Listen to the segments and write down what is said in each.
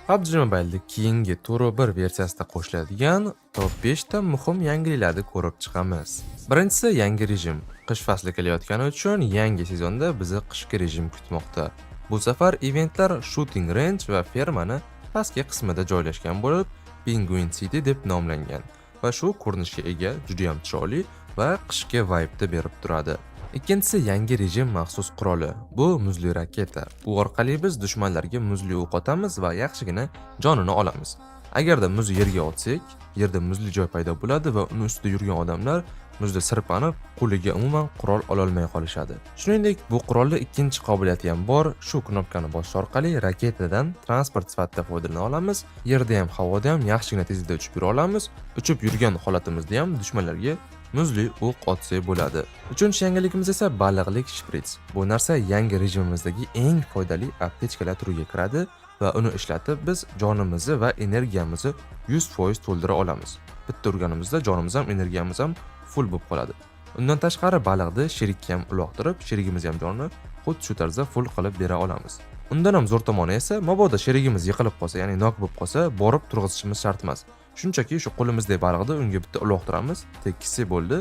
PUBG Mobile'da keyingi Turo 1 versiyasida qo'shiladigan top 5 ta muhim yangiliklarni ko'rib chiqamiz. Birinchisi yangi rejim. Qish fasli kelayotgani uchun yangi sezonda bizni qishki rejim kutmoqda. Bu safar eventlar Shooting Range va fermani pastki qismida joylashgan bo'lib, Penguin City deb nomlangan va shu ko'rinishga ega juda ham chiroyli va qishki vibe'ni berib turadi. Ikkinchisi yangi rejim maxsus quroli. Bu muzli raketa. Bu orqali biz dushmanlarga muzli o'q otamiz va yaxshigina jonini olamiz. Agarda muzni yerga otsak, yerda muzli joy paydo bo'ladi va uni ustida yurgan odamlar muzda sirpanib, qo'liga umuman qurol ola olmay qolishadi. Shuningdek, bu qurolda ikkinchi qobiliyati ham bor. Shu knopkani bosish orqali raketadan transport sifatida foydalana olamiz. Yerda ham, havoda ham yaxshigina tezlikda uchib yura olamiz. Uchib yurgan holatimizda ham dushmanlarga muzli o'q otsak bo'ladi. Uchinchi yangiligimiz esa baliqlik shprits. Bu narsa yangi rejimimizdagi eng foydali aptechkalar turiga kiradi va uni ishlatib biz jonimizni va energiyamizni 100% to'ldira olamiz. Bitta urganimizda jonimiz ham, energiyamiz ham full bo'lib qoladi. Undan tashqari baliqni sherikka ham uloqtirib, sherigimiz ham jonini xuddi shu tarzda full qilib bera olamiz. Undan ham zo'r tomoni esa, mabodo sherigimiz yiqilib qolsa, ya'ni nok bo'lib qolsa, borib turg'izishimiz shart emas. Shunchaki shu qo'limizdagi baliqni unga bitta uloqtiramiz, tekkisi bo'ldi.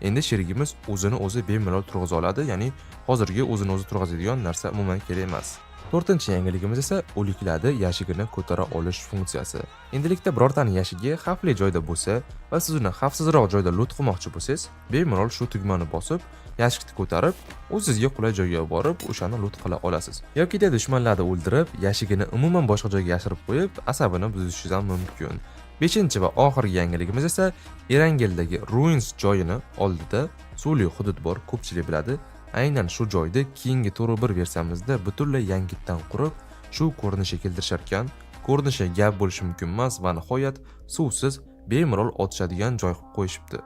Endi sherigimiz o'zini o'zi bemalol turg'iza oladi, ya'ni hozirgi o'zini o'zi turg'izadigan narsa umuman kerak emas. To'rtinchi yangiligimiz esa o'liklarni yashigini ko'tara olish funksiyasi. Endilikda birortaning yashigi xavfli joyda bo'lsa va siz uni xavfsizroq joyda loot qilmoqchi bo'lsangiz, bemalol shu tugmani bosib, yashikni ko'tarib, o'zingizga qulay joyga borib, o'shani loot qila olasiz. Yoki dushmanlarni o'ldirib, yashigini umuman boshqa joyga yashirib qo'yib, asabini buzishingiz ham mumkin. 5-chi va oxirgi yangiligimiz esa Erangeldagi Ruins joyini oldida suvli hudud bor, ko'pchilik biladi. Aynan shu joyda keyingi Turo 1 versiyamizda butunlay yangitdan qurib, shu ko'rinishga keltirisharkan, ko'rinishi gap bo'lishi mumkin emas va nihoyat suvsiz bemalol otishadigan joy qilib qo'yishibdi.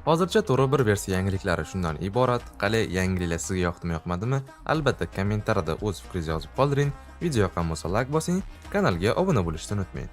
Hozircha Turo 1 versiya yangiliklari shundan iborat. Qalay, yangiliklar sizga yoqdimi, yoqmadimi? Albatta kommentariyada o'z fikringizni yozib qoldiring. Video yoqqan bo'lsa like bosing, kanalga obuna bo'lishni unutmang.